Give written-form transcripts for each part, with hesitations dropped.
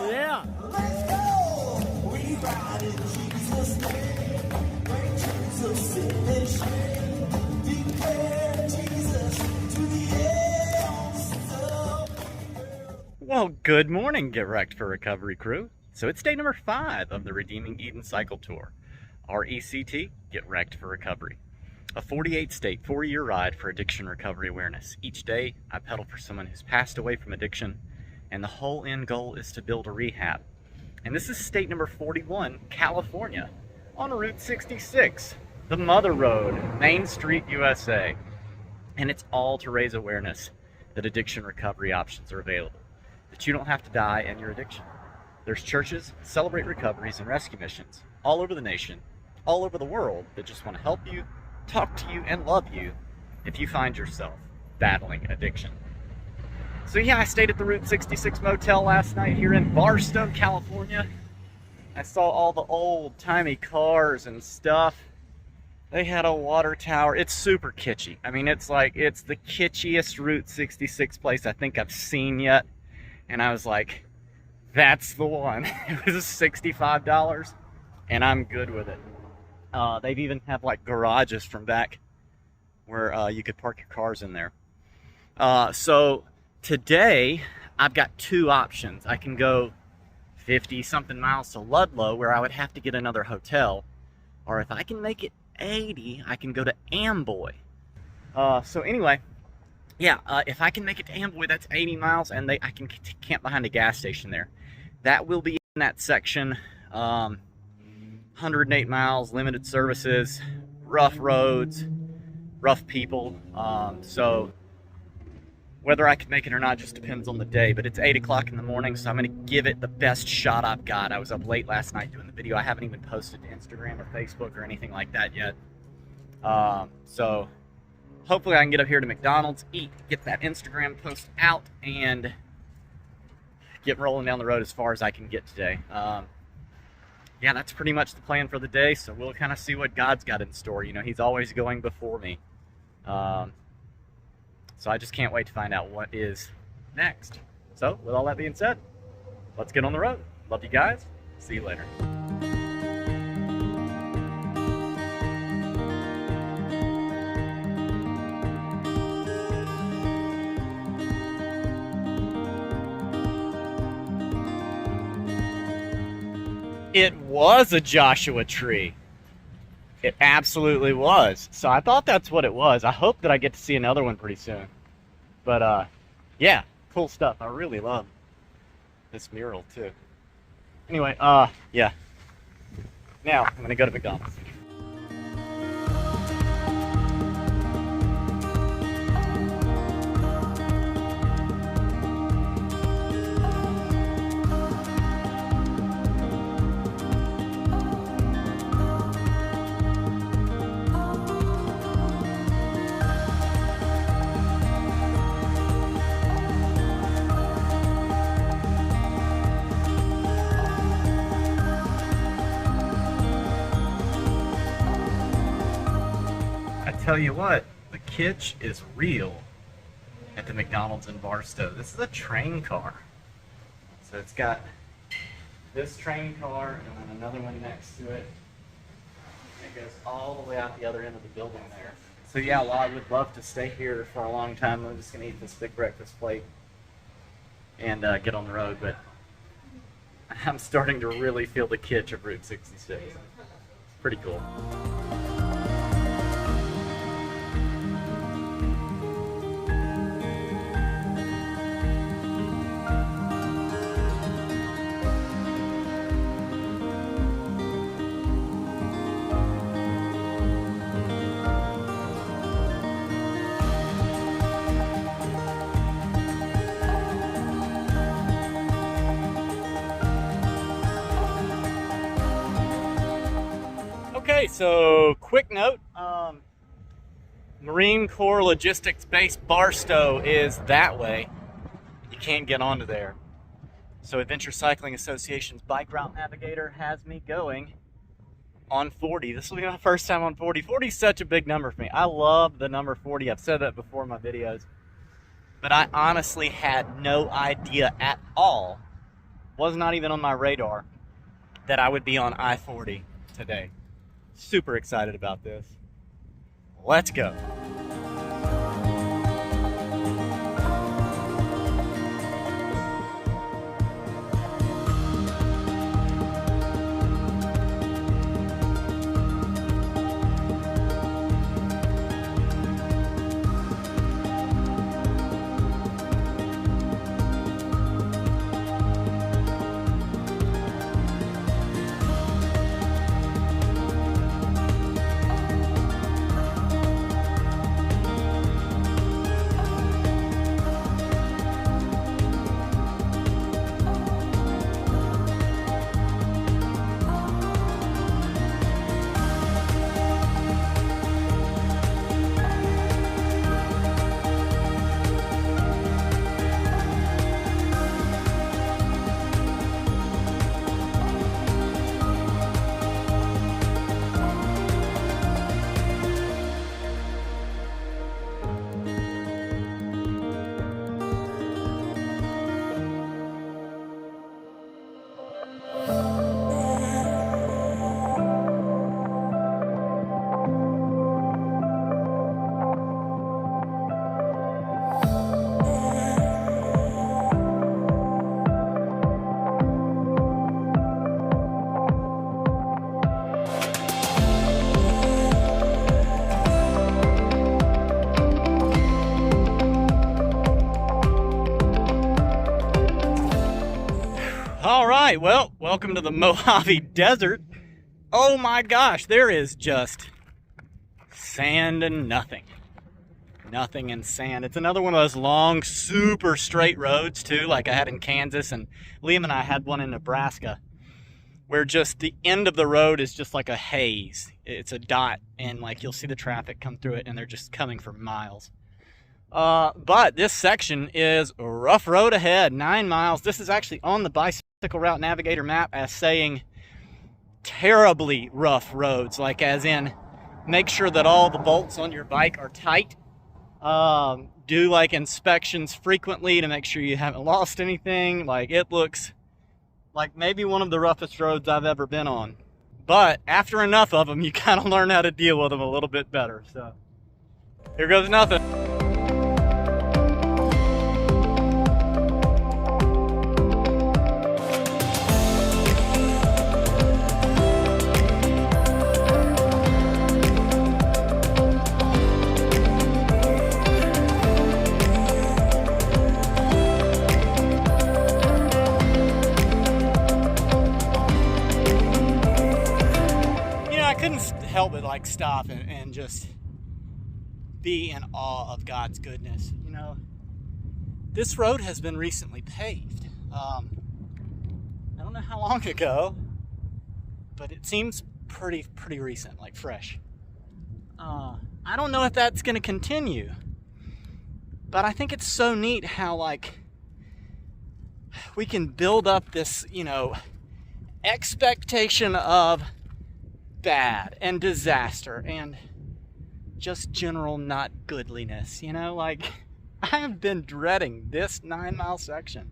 Yeah. Let's go. We ride in Jesus' name. Bring Jesus sin and shame. Declare Jesus to the ends of the earth. Well, good morning, Get Wrecked for Recovery crew. So it's day number 5 of the Redeeming Eden Cycle Tour. RECT, Get Wrecked for Recovery. A 48-state, 4-year ride for addiction recovery awareness. Each day, I pedal for someone who's passed away from addiction, and the whole end goal is to build a rehab. And this is state number 41, California, on Route 66, the Mother Road, Main Street, USA. And it's all to raise awareness that addiction recovery options are available, that you don't have to die in your addiction. There's churches, celebrate recoveries, and rescue missions all over the nation, all over the world that just want to help you, talk to you, and love you if you find yourself battling addiction. So yeah, I stayed at the Route 66 motel last night here in Barstow, California. I saw all the old-timey cars and stuff. They had a water tower. It's super kitschy. I mean, it's the kitschiest Route 66 place I think I've seen yet. And I was like, that's the one. It was $65, and I'm good with it. They've even have like garages from back where you could park your cars in there. So today I've got 2 options. I can go 50-something miles to Ludlow, where I would have to get another hotel, or if I can make it 80, I can go to Amboy. So anyway, yeah, if I can make it to Amboy, that's 80 miles, and I can camp behind a gas station there. That will be in that section. 108 miles, limited services, rough roads, rough people. So whether I can make it or not just depends on the day, but it's 8 o'clock in the morning, so I'm going to give it the best shot I've got. I was up late last night doing the video. I haven't even posted to Instagram or Facebook or anything like that yet. So hopefully I can get up here to McDonald's, eat, get that Instagram post out, and get rolling down the road as far as I can get today. Yeah, that's pretty much the plan for the day, so we'll kind of see what God's got in store. You know, He's always going before me. So I just can't wait to find out what is next. So, with all that being said, let's get on the road. Love you guys. See you later. It was a Joshua tree. It absolutely was. So I thought that's what it was. I hope that I get to see another one pretty soon. But yeah, cool stuff. I really love this mural too. Anyway, yeah. Now I'm gonna go to McDonald's. Tell you what, the Kitsch is real at the McDonald's in Barstow. This is a train car. So it's got this train car and then another one next to it. It goes all the way out the other end of the building there. So yeah, well, I would love to stay here for a long time. I'm just gonna eat this big breakfast plate and get on the road, but I'm starting to really feel the Kitsch of Route 66. Pretty cool. Okay, so quick note, Marine Corps Logistics Base Barstow is that way. You can't get onto there. So Adventure Cycling Association's Bike Route Navigator has me going on 40. This will be my first time on 40. 40 is such a big number for me. I love the number 40. I've said that before in my videos. But I honestly had no idea at all, was not even on my radar, that I would be on I-40 today. Super excited about this. Let's go. All right, well, welcome to the Mojave Desert. Oh my gosh, there is just sand and nothing. Nothing and sand. It's another one of those long, super straight roads too, like I had in Kansas, and Liam and I had one in Nebraska, where just the end of the road is just like a haze. It's a dot, and like you'll see the traffic come through it, and they're just coming for miles. But this section is a rough road ahead, 9 miles. This is actually on the Bicycle Route Navigator map as saying terribly rough roads, like as in make sure that all the bolts on your bike are tight. Do like inspections frequently to make sure you haven't lost anything. Like it looks like maybe one of the roughest roads I've ever been on. But after enough of them, you kind of learn how to deal with them a little bit better. So here goes nothing. Help but like stop and just be in awe of God's goodness. You know, this road has been recently paved. I don't know how long ago, but it seems pretty recent, like fresh. I don't know if that's going to continue, but I think it's so neat how like we can build up this, you know, expectation of bad and disaster and just general not goodliness, you know, like I have been dreading this 9-mile section,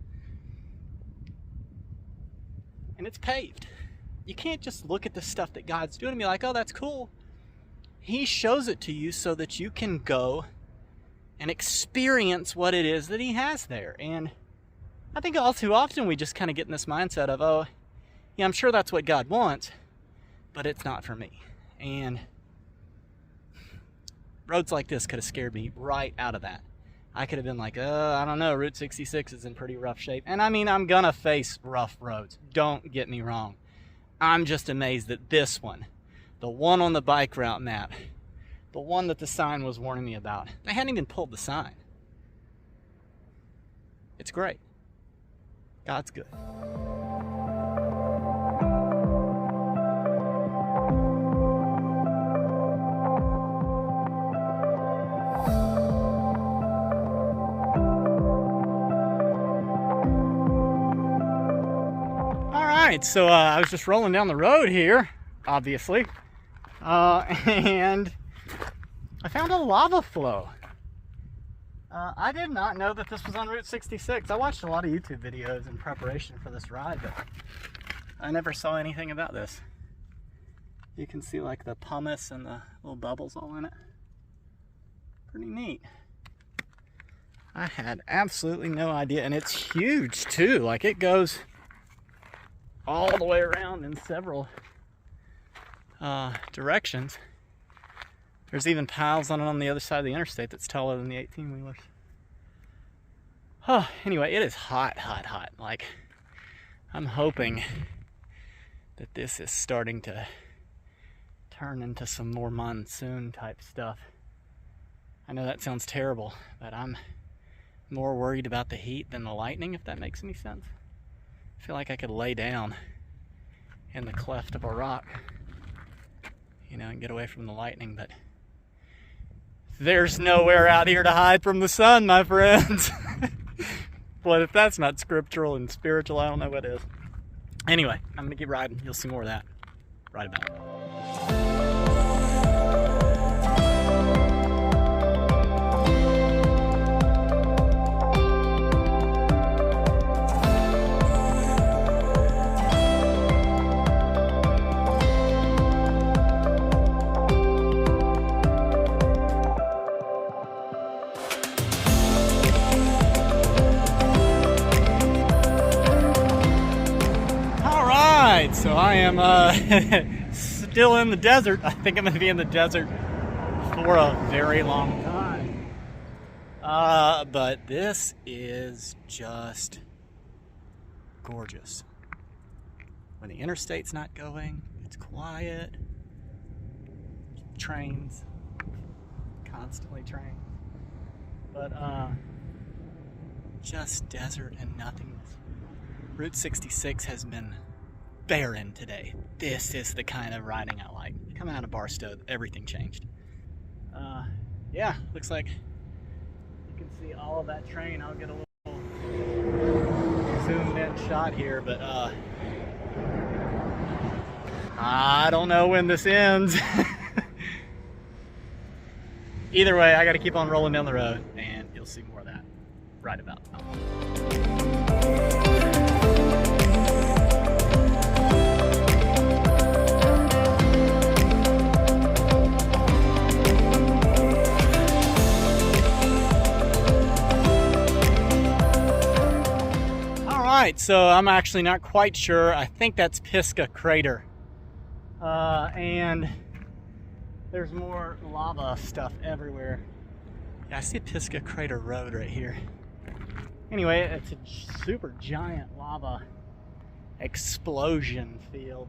and it's paved. You can't just look at the stuff that God's doing and be like, oh, that's cool. He shows it to you so that you can go and experience what it is that he has there. And I think all too often we just kind of get in this mindset of, oh yeah, I'm sure that's what God wants, but it's not for me. And roads like this could have scared me right out of that. I could have been like, I don't know, Route 66 is in pretty rough shape. And I mean, I'm gonna face rough roads, don't get me wrong. I'm just amazed that this one, the one on the bike route map, the one that the sign was warning me about, they hadn't even pulled the sign. It's great. God's good. right, so I was just rolling down the road here, obviously, and I found a lava flow. I did not know that this was on Route 66. I watched a lot of YouTube videos in preparation for this ride, but I never saw anything about this. You can see like the pumice and the little bubbles all in it. Pretty neat. I had absolutely no idea, and it's huge too. Like it goes all the way around in several directions. There's even piles on it on the other side of the interstate that's taller than the 18-wheelers. Oh, anyway, it is hot, hot, hot. Like, I'm hoping that this is starting to turn into some more monsoon type stuff. I know that sounds terrible, but I'm more worried about the heat than the lightning, if that makes any sense. I feel like I could lay down in the cleft of a rock, you know, and get away from the lightning, but there's nowhere out here to hide from the sun, my friends. But if that's not scriptural and spiritual, I don't know what is. Anyway, I'm gonna keep riding. You'll see more of that right about now. So I am still in the desert. I think I'm going to be in the desert for a very long time. But this is just gorgeous. When the interstate's not going, it's quiet. Trains, constantly trains. But just desert and nothingness. Route 66 has been barren today. This is the kind of riding I like. Coming out of Barstow, everything changed. Yeah, looks like you can see all of that train. I'll get a little zoomed in shot here, but I don't know when this ends. Either way, I got to keep on rolling down the road, and you'll see more of that right about now. Alright, so I'm actually not quite sure. I think that's Pisgah Crater. And there's more lava stuff everywhere. Yeah, I see a Pisgah Crater Road right here. Anyway, it's a super giant lava explosion field.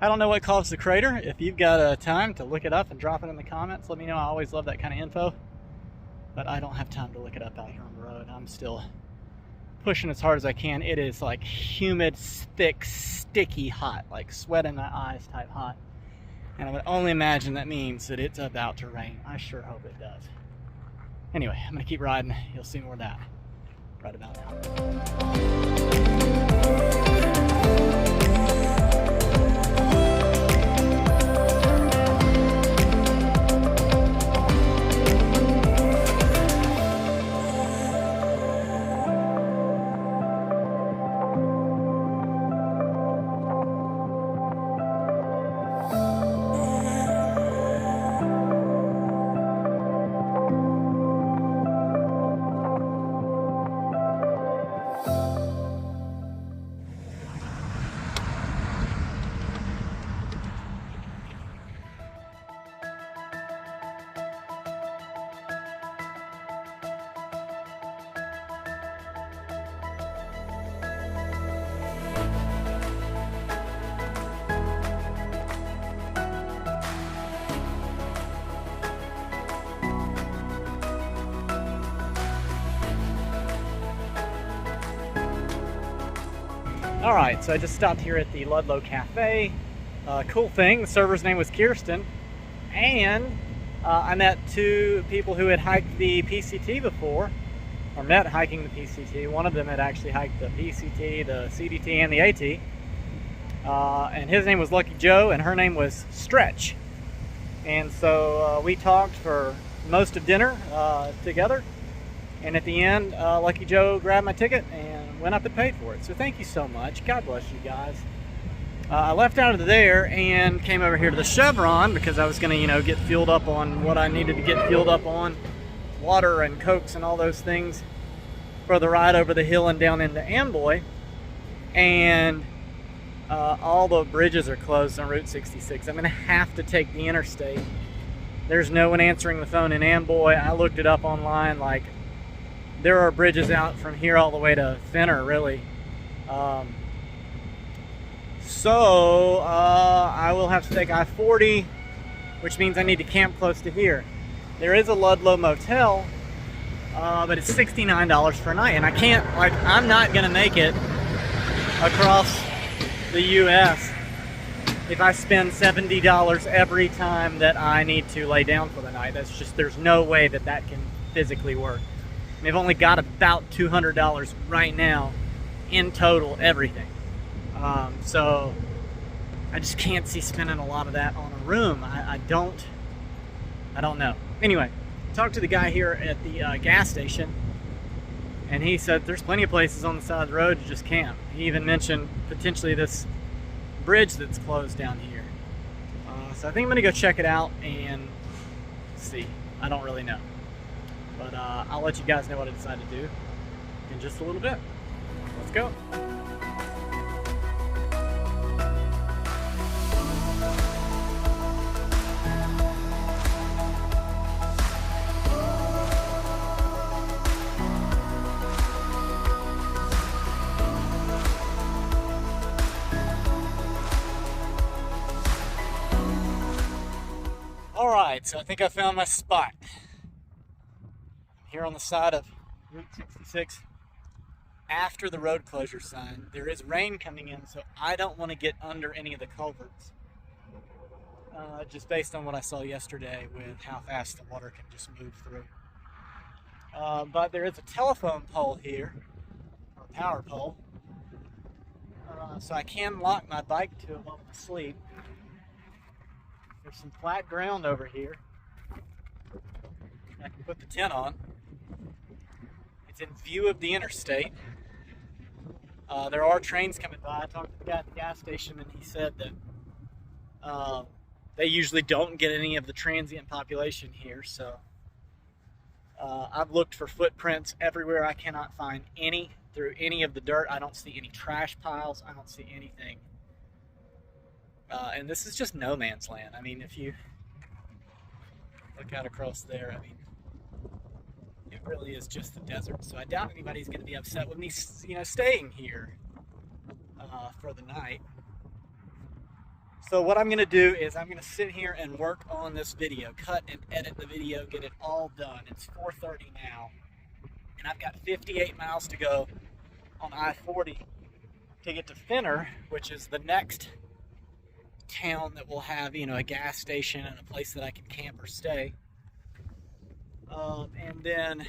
I don't know what caused the crater. If you've got time to look it up and drop it in the comments, let me know. I always love that kind of info. But I don't have time to look it up out here on the road. I'm still pushing as hard as I can. It is like humid, thick, sticky hot, like sweat in my eyes type hot. And I would only imagine that means that it's about to rain. I sure hope it does. Anyway, I'm gonna keep riding. You'll see more of that right about now. Alright, so I just stopped here at the Ludlow Cafe. Cool thing, the server's name was Kirsten, and I met two people who had hiked the PCT before, or met hiking the PCT. One of them had actually hiked the PCT, the CDT, and the AT, and his name was Lucky Joe, and her name was Stretch. And so we talked for most of dinner together, and at the end, Lucky Joe grabbed my ticket and went up and paid for it. So thank you so much. God bless you guys. I left out of there and came over here to the Chevron because I was going to, you know, get fueled up on what I needed to get fueled up on, water and Cokes and all those things for the ride over the hill and down into Amboy. And all the bridges are closed on Route 66. I'm going to have to take the interstate. There's no one answering the phone in Amboy. I looked it up online. Like, there are bridges out from here all the way to Finner, really. So I will have to take I-40, which means I need to camp close to here. There is a Ludlow motel, but it's $69 for a night, and I can't, like, I'm not gonna make it across the US if I spend $70 every time that I need to lay down for the night. That's just, there's no way that that can physically work. They've only got about $200 right now in total, everything. So I just can't see spending a lot of that on a room. I don't know. Anyway, talked to the guy here at the gas station, and he said there's plenty of places on the side of the road to just camp. He even mentioned potentially this bridge that's closed down here. So I think I'm gonna go check it out and see. I don't really know, but I'll let you guys know what I decide to do in just a little bit. Let's go. Alright, so I think I found my spot. Here on the side of Route 66, after the road closure sign. There is rain coming in, so I don't want to get under any of the culverts. Just based on what I saw yesterday with how fast the water can just move through. But there is a telephone pole here, or power pole, so I can lock my bike to it while I'm asleep. There's some flat ground over here. I can put the tent on. It's in view of the interstate. There are trains coming by. I talked to the guy at the gas station, and he said that they usually don't get any of the transient population here. So I've looked for footprints everywhere. I cannot find any through any of the dirt. I don't see any trash piles. I don't see anything. And this is just no man's land. I mean, if you look out across there, I mean, it really is just the desert. So I doubt anybody's going to be upset with me, you know, staying here for the night. So what I'm going to do is I'm going to sit here and work on this video, cut and edit the video, get it all done. It's 4:30 now, and I've got 58 miles to go on I-40 to get to Finner, which is the next town that will have, you know, a gas station and a place that I can camp or stay. And then,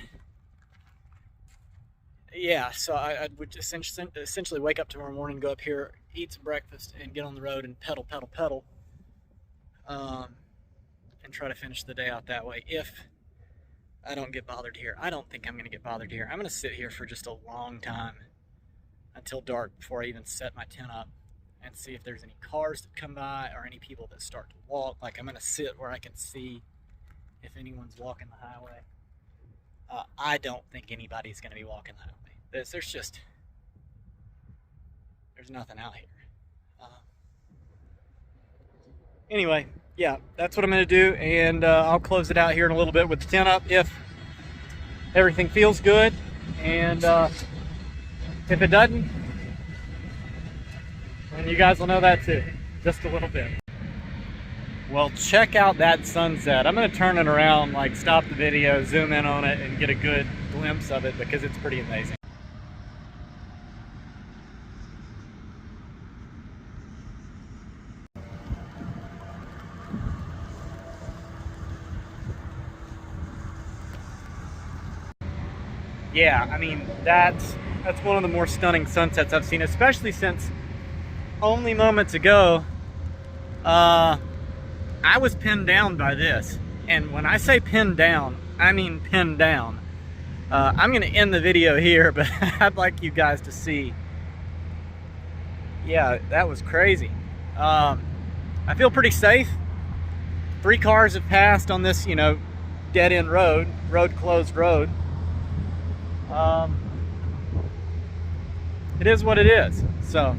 yeah, so I would just essentially wake up tomorrow morning, go up here, eat some breakfast, and get on the road and pedal, and try to finish the day out that way if I don't get bothered here. I don't think I'm going to get bothered here. I'm going to sit here for just a long time until dark before I even set my tent up and see if there's any cars that come by or any people that start to walk. Like, I'm going to sit where I can see if anyone's walking the highway. I don't think anybody's going to be walking the highway. There's nothing out here. Anyway, yeah, that's what I'm going to do, and I'll close it out here in a little bit with the tent up if everything feels good, and if it doesn't, then you guys will know that too, just a little bit. Well, check out that sunset. I'm going to turn it around, like stop the video, zoom in on it, and get a good glimpse of it because it's pretty amazing. Yeah, I mean, that's one of the more stunning sunsets I've seen, especially since only moments ago, I was pinned down by this. And when I say pinned down, I mean pinned down. I'm gonna end the video here, but I'd like you guys to see. Yeah, that was crazy. I feel pretty safe. 3 cars have passed on this, you know, dead-end road, closed road. It is what it is. So,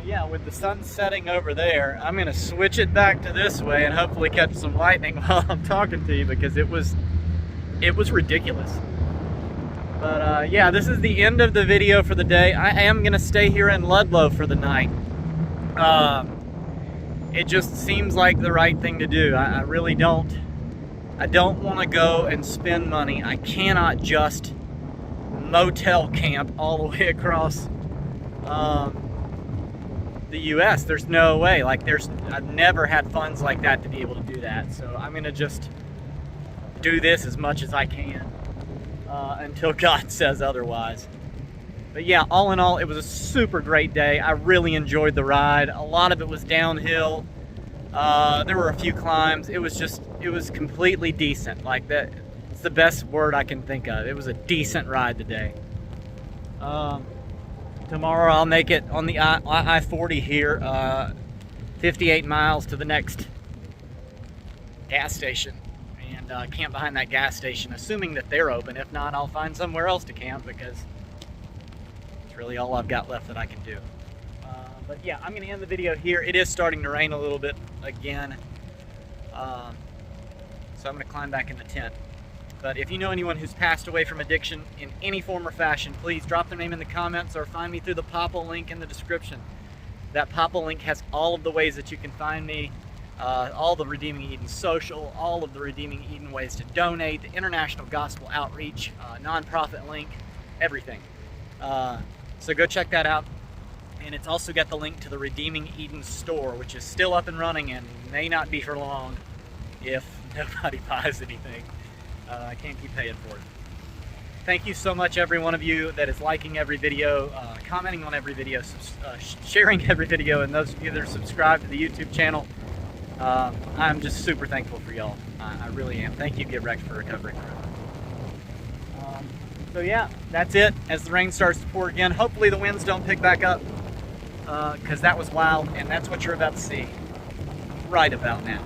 yeah, with the sun setting over there, I'm gonna switch it back to this way and hopefully catch some lightning while I'm talking to you, because it was ridiculous. But yeah, this is the end of the video for the day. I am gonna stay here in Ludlow for the night. It just seems like the right thing to do. I really don't. I don't want to go and spend money. I cannot just motel camp all the way across the U.S. There's no way. Like, I've never had funds like that to be able to do that. So I'm gonna just do this as much as I can until God says otherwise. But yeah, all in all, it was a super great day. I really enjoyed the ride. A lot of it was downhill. There were a few climbs. It was completely decent. Like, that, it's the best word I can think of. It was a decent ride today. Tomorrow I'll make it on the I-40 here, 58 miles to the next gas station, and camp behind that gas station, assuming that they're open. If not, I'll find somewhere else to camp, because it's really all I've got left that I can do. But yeah, I'm going to end the video here. It is starting to rain a little bit again, so I'm going to climb back in the tent. But if you know anyone who's passed away from addiction in any form or fashion, please drop their name in the comments or find me through the Popple link in the description. That Popple link has all of the ways that you can find me, all the Redeeming Eden social, all of the Redeeming Eden ways to donate, the International Gospel Outreach, nonprofit link, everything. So go check that out. And it's also got the link to the Redeeming Eden store, which is still up and running and may not be for long if nobody buys anything. I can't keep paying for it. Thank you so much, every one of you that is liking every video, commenting on every video, sharing every video, and those of you that are subscribed to the YouTube channel. I'm just super thankful for y'all. I really am. Thank you, Get Wrecked for Recovery Crew. So yeah, that's it. As the rain starts to pour again, hopefully the winds don't pick back up, because that was wild, and that's what you're about to see right about now.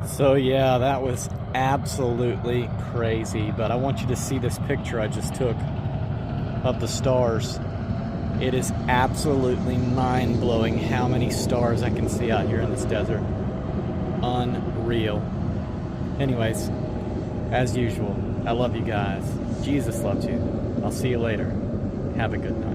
So yeah, that was absolutely crazy, but I want you to see this picture I just took of the stars. It is absolutely mind-blowing how many stars I can see out here in this desert. Unreal. Anyways, as usual, I love you guys. Jesus loves you. I'll see you later. Have a good night.